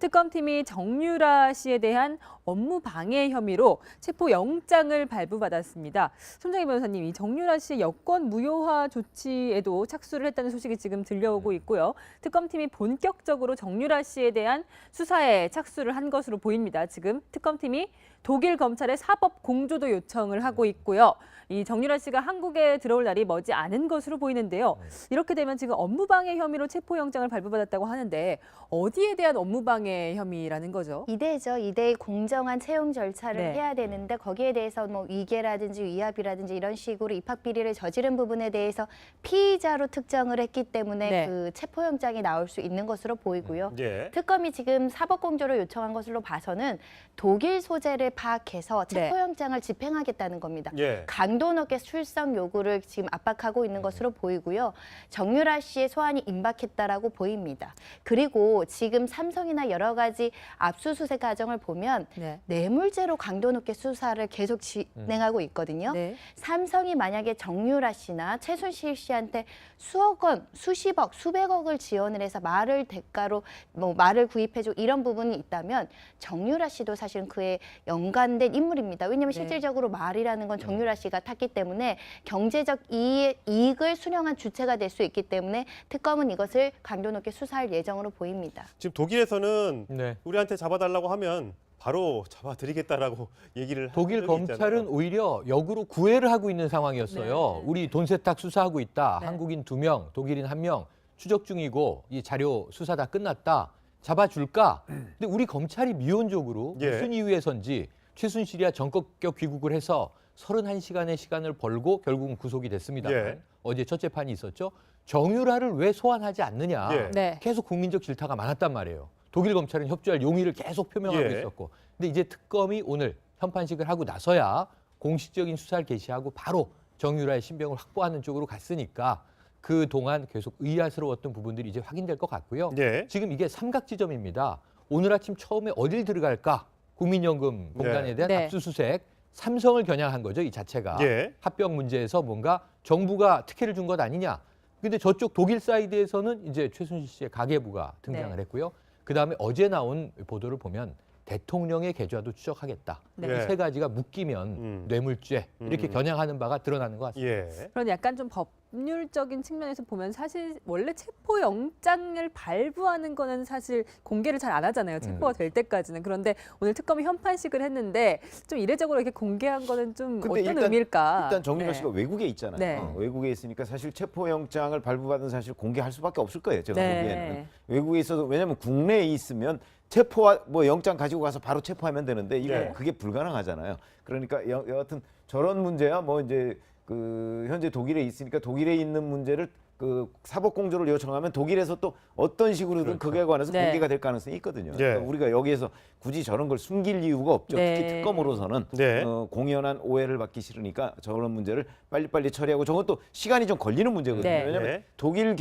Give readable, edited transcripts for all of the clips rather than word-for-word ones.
특검팀이 정유라 씨에 대한 업무 방해 혐의로 체포영장을 발부받았습니다. 손정희 변호사님, 이 정유라 씨의 여권 무효화 조치에도 착수를 했다는 소식이 지금 들려오고 있고요. 특검팀이 본격적으로 정유라 씨에 대한 수사에 착수를 한 것으로 보입니다. 지금 특검팀이 독일 검찰에 사법 공조도 요청을 하고 있고요. 이 정유라 씨가 한국에 들어올 날이 머지 않은 것으로 보이는데요. 이렇게 되면 지금 업무방해 혐의로 체포영장을 발부받았다고 하는데 어디에 대한 업무방해 혐의라는 거죠? 이대죠. 이대의 공정한 채용 절차를 네. 해야 되는데 거기에 대해서 뭐 위계라든지 위압이라든지 이런 식으로 입학 비리를 저지른 부분에 대해서 피의자로 특정을 했기 때문에 네. 그 체포영장이 나올 수 있는 것으로 보이고요. 예. 특검이 지금 사법공조를 요청한 것으로 봐서는 독일 소재를 파악해서 네. 체포영장을 집행하겠다는 겁니다. 예. 강도 높게 출석 요구를 지금 압박하고 있는 것으로 보이고요. 정유라 씨의 소환이 임박했다라고 보입니다. 그리고 지금 삼성이나 여러 가지 압수수색 과정을 보면 네. 뇌물죄로 강도 높게 수사를 계속 진행하고 있거든요. 네. 삼성이 만약에 정유라 씨나 최순실 씨한테 수억 원, 수십억, 수백억을 지원을 해서 말을 대가로 뭐 말을 구입해주고 이런 부분이 있다면 정유라 씨도 사실은 그에 연관된 인물입니다. 왜냐하면 네. 실질적으로 말이라는 건 정유라 씨가 탔기 때문에 경제적 이익을 수령한 주체가 될 수 있기 때문에 특검은 이것을 강도 높게 수사할 예정으로 보입니다. 지금 독일에서는 네. 우리한테 잡아달라고 하면 바로 잡아드리겠다라고 얘기를 독일 한 적이 검찰은 있잖아요. 오히려 역으로 구애를 하고 있는 상황이었어요. 네. 우리 돈 세탁 수사하고 있다. 네. 한국인 2명, 독일인 1명 추적 중이고 이 자료 수사 다 끝났다. 잡아줄까? 근데 우리 검찰이 미온적으로 예. 무슨 이유에선지 최순실이야 전격적 귀국을 해서 31시간의 시간을 벌고 결국은 구속이 됐습니다. 예. 어제 첫 재판이 있었죠. 정유라를 왜 소환하지 않느냐. 예. 네. 계속 국민적 질타가 많았단 말이에요. 독일 검찰은 협조할 용의를 계속 표명하고 예. 있었고. 근데 이제 특검이 오늘 현판식을 하고 나서야 공식적인 수사를 개시하고 바로 정유라의 신병을 확보하는 쪽으로 갔으니까 그동안 계속 의아스러웠던 부분들이 이제 확인될 것 같고요. 예. 지금 이게 삼각지점입니다. 오늘 아침 처음에 어딜 들어갈까? 국민연금 공단에 대한 네. 압수수색. 삼성을 겨냥한 거죠, 이 자체가. 예. 합병 문제에서 뭔가 정부가 특혜를 준 것 아니냐. 근데 저쪽 독일 사이드에서는 이제 최순실 씨의 가계부가 등장을 네. 했고요. 그다음에 어제 나온 보도를 보면 대통령의 계좌도 추적하겠다. 네. 이 세 가지가 묶이면 뇌물죄 이렇게 겨냥하는 바가 드러나는 것 같습니다. 예. 그런 약간 좀 법률적인 측면에서 보면 사실 원래 체포영장을 발부하는 거는 사실 공개를 잘 안 하잖아요. 체포가 될 때까지는. 그런데 오늘 특검이 현판식을 했는데 좀 이례적으로 이렇게 공개한 거는 좀 근데 어떤 일단- 의미일까? 일단 정유라 네. 씨가 외국에 있잖아요. 네. 외국에 있으니까 사실 체포영장을 발부받은 사실 공개할 수밖에 없을 거예요. 제가 네. 보기에는. 외국에 있어도 왜냐하면 국내에 있으면 체포와 뭐 영장 가지고 가서 바로 체포하면 되는데 이거 네. 그게 불가능하잖아요. 그러니까 여하튼 저런 문제야 뭐 이제 그 현재 독일에 있으니까 독일에 있는 문제를 그 사법공조를 요청하면 독일에서 또 어떤 식으로든 그에 관해서 네. 공개가 될 가능성이 있거든요. 예. 그러니까 우리가 여기에서 굳이 저런 걸 숨길 이유가 없죠. 네. 특히 특검으로서는 네. 공연한 오해를 받기 싫으니까 저런 문제를 빨리빨리 처리하고 저건 또 시간이 좀 걸리는 문제거든요. 네. 왜냐하면 네. 독일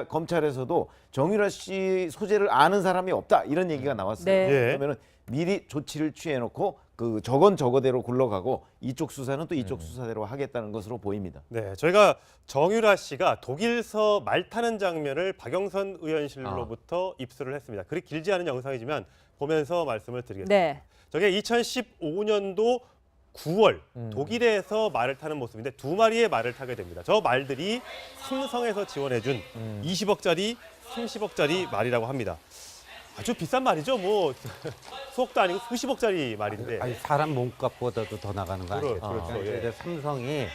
검찰에서도 정유라 씨 소재를 아는 사람이 없다 이런 얘기가 나왔어요. 네. 예. 그러면은 미리 조치를 취해놓고 그 저건 저거대로 굴러가고 이쪽 수사는 또 이쪽 수사대로 하겠다는 것으로 보입니다. 네, 저희가 정유라 씨가 독일서 말 타는 장면을 박영선 의원실로부터 입수를 했습니다. 그리 길지 않은 영상이지만 보면서 말씀을 드리겠습니다. 네. 저게 2015년도 9월 독일에서 말을 타는 모습인데 두 마리의 말을 타게 됩니다. 저 말들이 삼성에서 지원해준 20억짜리, 30억짜리 말이라고 합니다. 아주 비싼 말이죠. 뭐 수억도 아니고 수십억짜리 말인데. 아니 사람 몸값보다도 더 나가는 거 아니에요? 그렇죠. 예. 그러니까 삼성이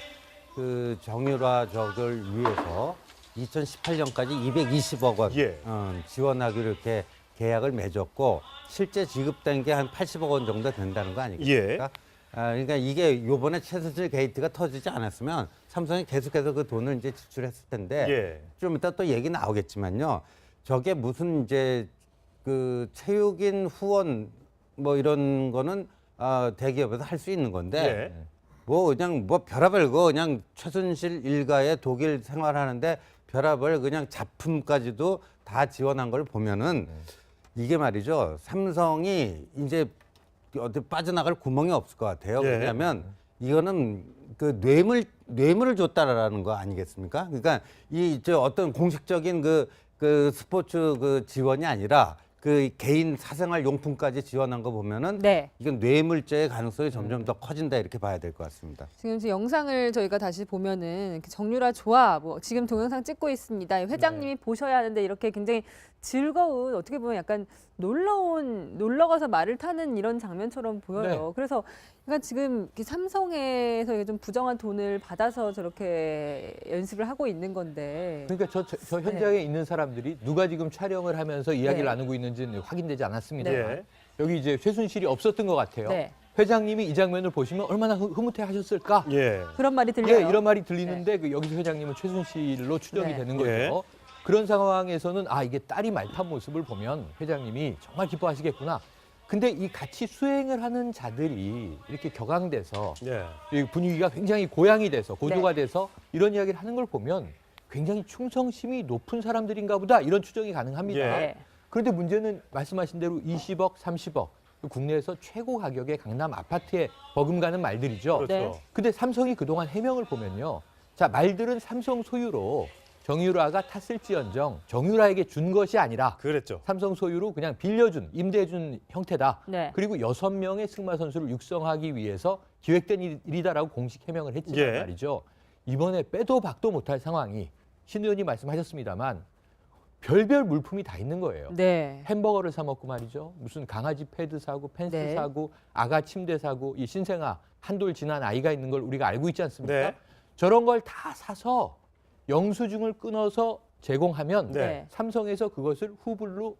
그 정유라 적을 위해서 2018년까지 220억 원 예. 지원하기로 이렇게 계약을 맺었고 실제 지급된 게 한 80억 원 정도 된다는 거 아니겠습니까? 그러니까 이게 요번에 최순실 게이트가 터지지 않았으면 삼성이 계속해서 그 돈을 이제 지출했을 텐데 예. 좀 이따 또 얘기 나오겠지만요. 저게 무슨 이제 그 체육인 후원 뭐 이런 거는 대기업에서 할 수 있는 건데 예. 뭐 그냥 뭐 별의별 거 그냥 최순실 일가의 독일 생활하는데 별의별 그냥 작품까지도 다 지원한 걸 보면은 이게 말이죠. 삼성이 이제 어디 빠져나갈 구멍이 없을 것 같아요. 예. 왜냐하면 이거는 그 뇌물을 줬다라는 거 아니겠습니까? 그러니까 이 저 어떤 공식적인 그 스포츠 그 지원이 아니라 그 개인 사생활 용품까지 지원한 거 보면은 네. 이건 뇌물죄의 가능성이 점점 더 커진다 이렇게 봐야 될 것 같습니다. 지금 영상을 저희가 다시 보면은 이렇게 정유라 좋아, 뭐 지금 동영상 찍고 있습니다. 회장님이 보셔야 하는데 이렇게 굉장히 즐거운 어떻게 보면 약간 놀러 가서 말을 타는 이런 장면처럼 보여요. 네. 그래서 그러니까 지금 이렇게 삼성에서 이게 좀 부정한 돈을 받아서 저렇게 연습을 하고 있는 건데. 그러니까 저 현장에 있는 사람들이 누가 지금 촬영을 하면서 이야기를 네. 나누고 있는지는 확인되지 않았습니다. 네. 여기 이제 최순실이 없었던 것 같아요. 네. 회장님이 이 장면을 보시면 얼마나 흐뭇해하셨을까? 예. 그런 말이 들려요. 예, 이런 말이 들리는데 그 여기서 회장님은 최순실로 추정이 네. 되는 거죠. 예. 그런 상황에서는 아 이게 딸이 말탄 모습을 보면 회장님이 정말 기뻐하시겠구나. 근데 이 같이 수행을 하는 자들이 이렇게 격앙돼서 예. 이 분위기가 굉장히 고양이 돼서 고조가 네. 돼서 이런 이야기를 하는 걸 보면 굉장히 충성심이 높은 사람들인가 보다 이런 추정이 가능합니다. 예. 네. 그런데 문제는 말씀하신 대로 20억, 30억 국내에서 최고 가격의 강남 아파트에 버금가는 말들이죠. 그렇죠. 네. 근데 삼성이 그동안 해명을 보면요. 자, 말들은 삼성 소유로 정유라가 탔을지언정 정유라에게 준 것이 아니라 그랬죠. 삼성 소유로 그냥 빌려준, 임대해준 형태다. 네. 그리고 6명의 승마 선수를 육성하기 위해서 기획된 일이다라고 공식 해명을 했지만 예. 말이죠. 이번에 빼도 박도 못할 상황이 신 의원님 말씀하셨습니다만 별별 물품이 다 있는 거예요. 네. 햄버거를 사 먹고 말이죠. 무슨 강아지 패드 사고 펜스 네. 사고 아가 침대 사고 이 신생아 한돌 지난 아이가 있는 걸 우리가 알고 있지 않습니까? 네. 저런 걸 다 사서 영수증을 끊어서 제공하면 네. 삼성에서 그것을 후불로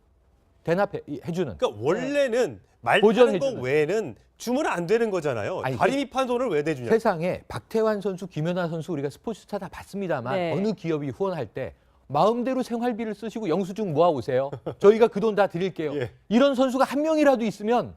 대납해 주는. 그러니까 원래는 말 타는 보전해주는. 거 외에는 주면 안 되는 거잖아요. 아니, 다리미판 돈을 왜 내주냐. 세상에 박태환 선수, 김연아 선수 우리가 스포츠스타 다 봤습니다만 네. 어느 기업이 후원할 때 마음대로 생활비를 쓰시고 영수증 모아 오세요. 저희가 그 돈 다 드릴게요. 예. 이런 선수가 한 명이라도 있으면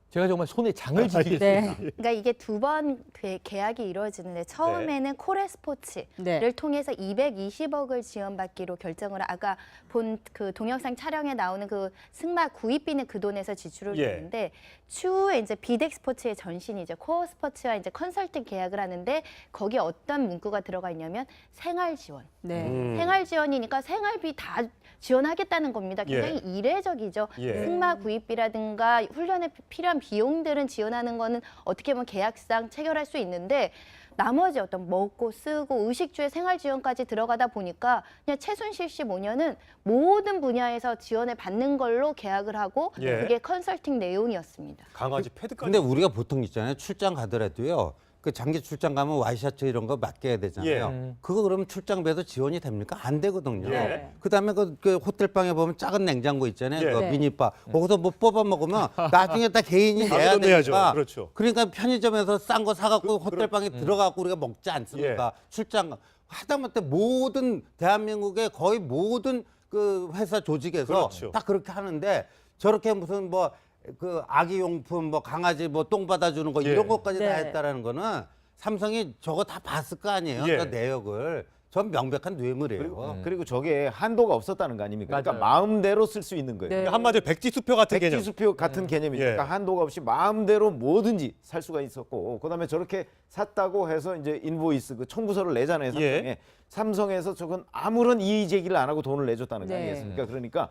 제가 정말 손에 장을 지키겠습니다. 네. 그러니까 이게 두 번 계약이 이루어지는데 처음에는 코레스포츠를 네. 통해서 220억을 지원받기로 결정을 아까 본 그 동영상 촬영에 나오는 그 승마 구입비는 그 돈에서 지출을 예. 했는데 추후에 이제 비덱스포츠의 전신이죠. 코어 스포츠와 이제 컨설팅 계약을 하는데 거기에 어떤 문구가 들어가 있냐면 생활 지원. 네. 생활 지원이니까 생활비 다 지원하겠다는 겁니다. 굉장히 예. 이례적이죠. 예. 승마 구입비라든가 훈련에 필요한 비용들은 지원하는 거는 어떻게 보면 계약상 체결할 수 있는데 나머지 어떤 먹고 쓰고 의식주의 생활 지원까지 들어가다 보니까 그냥 최순실 씨 모녀는 모든 분야에서 지원을 받는 걸로 계약을 하고 예. 그게 컨설팅 내용이었습니다. 강아지 패드까지. 근데 우리가 보통 있잖아요. 출장 가더라도요. 그 장기 출장 가면 와이셔츠 이런 거 맡겨야 되잖아요. 예. 그거 그러면 출장비도 지원이 됩니까? 안 되거든요. 예. 그다음에 그 호텔방에 보면 작은 냉장고 있잖아요. 예. 그 네. 미니바. 거기서 뭐 뽑아 먹으면 나중에 다 개인이 내야 가격은 내야죠. 되니까. 그렇죠. 그러니까 편의점에서 싼 거 사갖고 호텔방에 들어가고 우리가 먹지 않습니까? 예. 출장 하다못해 모든 대한민국의 거의 모든 그 회사 조직에서 그렇죠. 다 그렇게 하는데 저렇게 무슨 뭐 그 아기 용품 뭐 강아지 뭐 똥 받아주는 거 예. 이런 것까지 다 네. 했다라는 거는 삼성이 저거 다 봤을 거 아니에요. 예. 그 내역을. 전 명백한 뇌물이에요. 그리고 저게 한도가 없었다는 거 아닙니까? 그러니까 맞아요. 마음대로 쓸 수 있는 거예요. 네. 그러니까 한마디로 백지수표 같은 개념. 백지수표 같은 개념이죠. 예. 그러니까 한도가 없이 마음대로 뭐든지 살 수가 있었고, 그다음에 저렇게 샀다고 해서 이제 인보이스 그 청구서를 내잖아요. 삼성에. 예. 삼성에서 저건 아무런 이의 제기를 안 하고 돈을 내줬다는 거 네. 아니겠습니까? 그러니까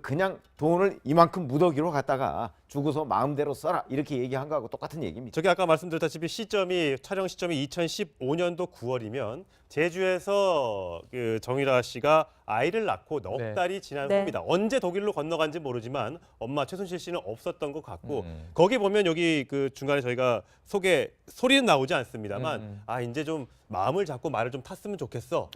그냥 돈을 이만큼 무더기로 갖다가 주고서 마음대로 써라 이렇게 얘기한 거하고 똑같은 얘기입니다. 저기 아까 말씀드렸다시피 촬영 시점이 2015년도 9월이면 제주에서 그 정유라 씨가 아이를 낳고 넉 네. 달이 지난 네. 후입니다. 언제 독일로 건너간지 모르지만 엄마 최순실 씨는 없었던 것 같고 거기 보면 여기 그 중간에 저희가 소리는 나오지 않습니다만 아 이제 좀 마음을 잡고 말을 좀 탔으면 좋겠어.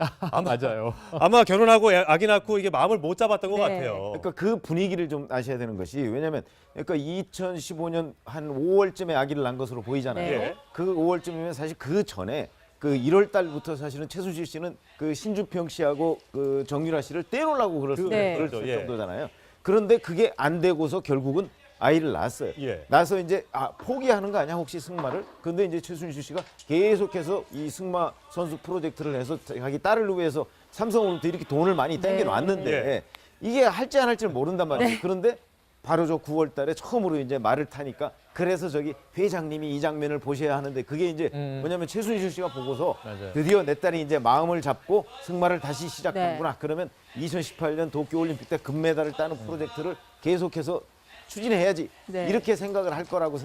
맞아요. 아마 결혼하고 아기 낳고 이게 마음을 못 잡았던 것 네. 같아요. 그러니까 그 분위기를 좀 아셔야 되는 것이 왜냐하면 그러니까 2015년 한 5월쯤에 아기를 낳은 것으로 보이잖아요. 네. 그 5월쯤이면 사실 그 전에 그 1월 달부터 사실은 최순실 씨는 그 신주평 씨하고 그 정유라 씨를 떼놓으려고 네. 그럴 예. 정도잖아요. 그런데 그게 안 되고서 결국은 아이를 낳았어요. 예. 낳아서 이제 포기하는 거 아니야 혹시 승마를? 근데 이제 최순실 씨가 계속해서 이 승마 선수 프로젝트를 해서 자기 딸을 위해서 삼성으로부터 이렇게 돈을 많이 땡겨 놨는데 네. 이게 할지 안 할지를 모른단 말이에요. 네. 그런데 바로 저 9월 달에 처음으로 이제 말을 타니까 그래서 저기 회장님이 이 장면을 보셔야 하는데 그게 이제 뭐냐면 최순실 씨가 보고서 맞아요. 드디어 내 딸이 이제 마음을 잡고 승마를 다시 시작하는구나. 그러면 2018년 도쿄올림픽 때 금메달을 따는 프로젝트를 계속해서 추진해야지. 네. 이렇게 생각을 할 거라고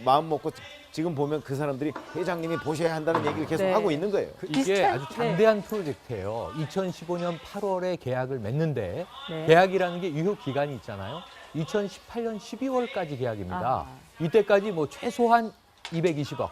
마음 먹고 지금 보면 그 사람들이 회장님이 보셔야 한다는 얘기를 계속 네. 하고 있는 거예요. 이게 비슷한- 아주 장대한 프로젝트예요. 2015년 8월에 계약을 맺는데 네. 계약이라는 게 유효 기간이 있잖아요. 2018년 12월까지 계약입니다. 아. 이때까지 뭐 최소한 220억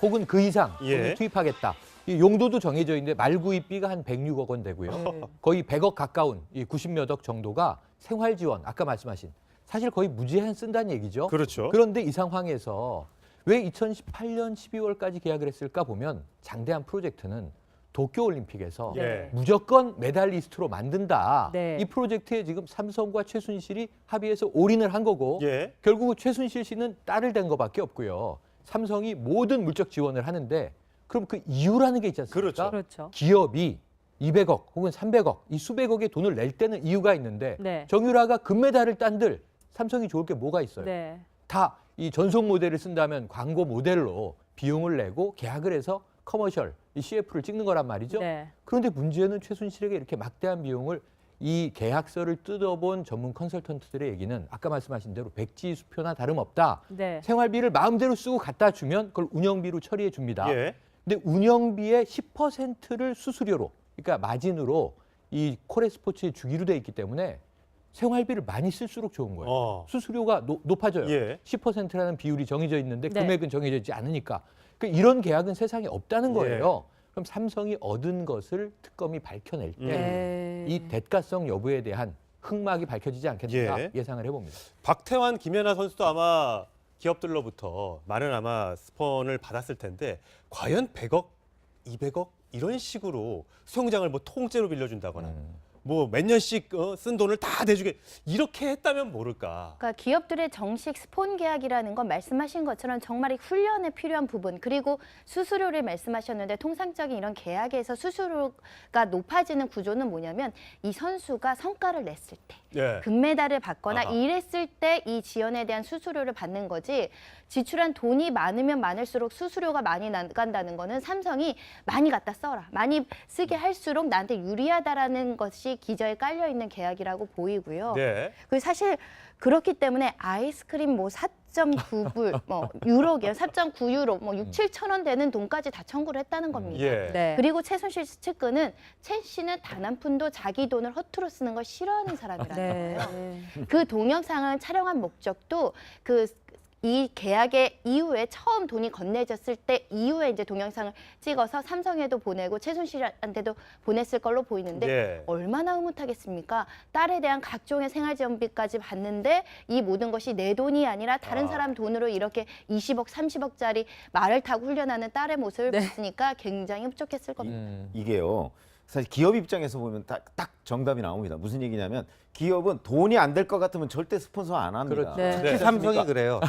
혹은 그 이상 예. 돈을 투입하겠다. 이 용도도 정해져 있는데 말구입비가 한 106억 원 되고요. 네. 거의 100억 가까운 이 90몇 억 정도가 생활 지원, 아까 말씀하신 사실 거의 무제한 쓴다는 얘기죠. 그렇죠. 그런데 이 상황에서 왜 2018년 12월까지 계약을 했을까 보면 장대한 프로젝트는 도쿄올림픽에서 예. 무조건 메달리스트로 만든다. 네. 이 프로젝트에 지금 삼성과 최순실이 합의해서 올인을 한 거고 예. 결국 최순실 씨는 딸을 댄 거밖에 없고요. 삼성이 모든 물적 지원을 하는데 그럼 그 이유라는 게 있지 않습니까? 그렇죠. 그렇죠. 기업이 200억 혹은 300억 이 수백억의 돈을 낼 때는 이유가 있는데 네. 정유라가 금메달을 딴들 삼성이 좋을 게 뭐가 있어요? 네. 다 이 전속 모델을 쓴다면 광고 모델로 비용을 내고 계약을 해서 커머셜, 이 CF를 찍는 거란 말이죠. 네. 그런데 문제는 최순실에게 이렇게 막대한 비용을 이 계약서를 뜯어본 전문 컨설턴트들의 얘기는 아까 말씀하신 대로 백지수표나 다름없다. 네. 생활비를 마음대로 쓰고 갖다 주면 그걸 운영비로 처리해 줍니다. 예. 근데 운영비의 10%를 수수료로, 그러니까 마진으로 이 코레스포츠에 주기로 돼 있기 때문에 생활비를 많이 쓸수록 좋은 거예요. 수수료가 높아져요. 예. 10%라는 비율이 정해져 있는데 네. 금액은 정해져 있지 않으니까. 그러니까 이런 계약은 세상에 없다는 거예요. 그럼 삼성이 얻은 것을 특검이 밝혀낼 때 네. 이 대가성 여부에 대한 흑막이 밝혀지지 않겠는가 예. 예상을 해봅니다. 박태환, 김연아 선수도 아마 기업들로부터 많은 아마 스폰을 받았을 텐데 과연 100억, 200억 이런 식으로 수영장을 뭐 통째로 빌려준다거나 뭐 몇 년씩 쓴 돈을 다 대주게 이렇게 했다면 모를까. 그러니까 기업들의 정식 스폰 계약이라는 건 말씀하신 것처럼 정말 이 훈련에 필요한 부분 그리고 수수료를 말씀하셨는데 통상적인 이런 계약에서 수수료가 높아지는 구조는 뭐냐면 이 선수가 성과를 냈을 때 예. 금메달을 받거나 아하. 이랬을 때 이 지원에 대한 수수료를 받는 거지 지출한 돈이 많으면 많을수록 수수료가 많이 나간다는 거는 삼성이 많이 갖다 써라 많이 쓰게 할수록 나한테 유리하다라는 것이 기저에 깔려 있는 계약이라고 보이고요. 네. 그 사실 그렇기 때문에 아이스크림 뭐 4.9불 뭐 유로게요. 4.9유로 뭐 6, 7천 원 되는 돈까지 다 청구를 했다는 겁니다. 예. 네. 그리고 최순실 측근은 최 씨는 단 한 푼도 자기 돈을 허투루 쓰는 걸 싫어하는 사람이라는 네. 거예요. 그 동영상을 촬영한 목적도 이 계약의 이후에 처음 돈이 건네졌을 때 이후에 이제 동영상을 찍어서 삼성에도 보내고 최순실한테도 보냈을 걸로 보이는데 예. 얼마나 흐뭇하겠습니까? 딸에 대한 각종의 생활지원비까지 받는데 이 모든 것이 내 돈이 아니라 다른 사람 돈으로 이렇게 20억, 30억짜리 말을 타고 훈련하는 딸의 모습을 네. 봤으니까 굉장히 흡족했을 겁니다. 이게요. 사실 기업 입장에서 보면 딱 정답이 나옵니다. 무슨 얘기냐면 기업은 돈이 안 될 것 같으면 절대 스폰서 안 합니다. 그렇죠. 네. 특히 삼성이 그래요.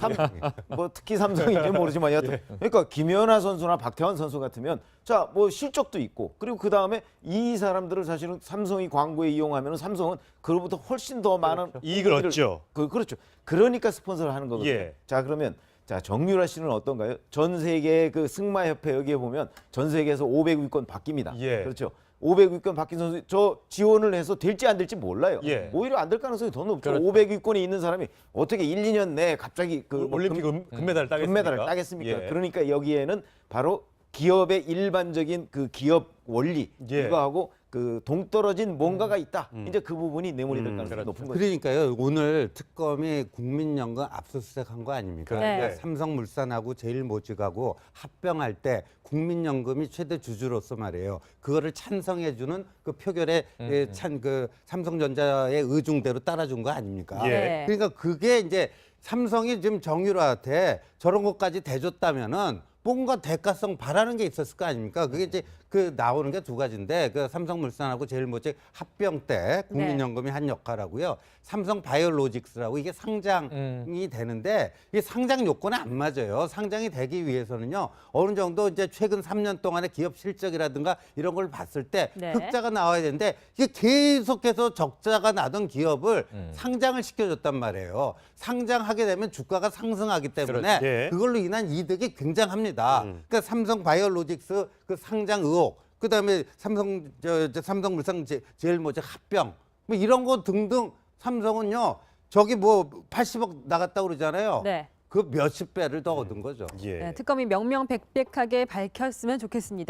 뭐 특히 삼성인지 모르지만 여하튼 그러니까 김연아 선수나 박태환 선수 같으면 자 뭐 실적도 있고 그리고 그 다음에 이 사람들을 사실은 삼성이 광고에 이용하면 삼성은 그로부터 훨씬 더 많은 이익을 얻죠. 그렇죠. 그러니까 스폰서를 하는 거거든요. 예. 자 그러면 자 정유라 씨는 어떤가요? 전 세계 그 승마협회 여기에 보면 전 세계에서 500위권 바뀝니다. 예. 그렇죠. 500위권 바뀐 선수 저 지원을 해서 될지 안 될지 몰라요. 예. 오히려 안 될 가능성이 더 높죠. 그렇죠. 500위권에 있는 사람이 어떻게 1, 2년 내에 갑자기 그 뭐 올림픽 금메달을 따겠습니까? 금메달을 따겠습니까? 예. 그러니까 여기에는 바로 기업의 일반적인 그 기업 원리 예. 이거하고 그 동떨어진 뭔가가 있다. 이제 그 부분이 내몰이 될 가능성이 그렇죠. 높은 거죠. 그러니까요. 오늘 특검이 국민연금 압수수색한 거 아닙니까? 네. 그러니까 삼성물산하고 제일모직하고 합병할 때 국민연금이 최대 주주로서 말이에요. 그거를 찬성해주는 그 표결에 그 삼성전자의 의중대로 따라준 거 아닙니까? 예. 네. 그러니까 그게 이제 삼성이 지금 정유라한테 저런 것까지 대줬다면은 뭔가 대가성 바라는 게 있었을 거 아닙니까? 그게 이제 그 나오는 게 두 가지인데 그 삼성물산하고 제일모직 합병 때 국민연금이 한 역할하고요. 삼성바이오로직스라고 이게 상장이 되는데 이게 상장 요건에 안 맞아요. 상장이 되기 위해서는요. 어느 정도 이제 최근 3년 동안의 기업 실적이라든가 이런 걸 봤을 때 네. 흑자가 나와야 되는데 이게 계속해서 적자가 나던 기업을 상장을 시켜줬단 말이에요. 상장하게 되면 주가가 상승하기 때문에 그렇죠. 예. 그걸로 인한 이득이 굉장합니다. 그러니까 삼성바이오로직스 그 상장 의혹, 그다음에 삼성물산 제일모직 합병 뭐 이런 거 등등 삼성은요. 저기 뭐 80억 나갔다고 그러잖아요. 네. 그 몇십 배를 더 얻은 거죠. 예. 네, 특검이 명명백백하게 밝혔으면 좋겠습니다.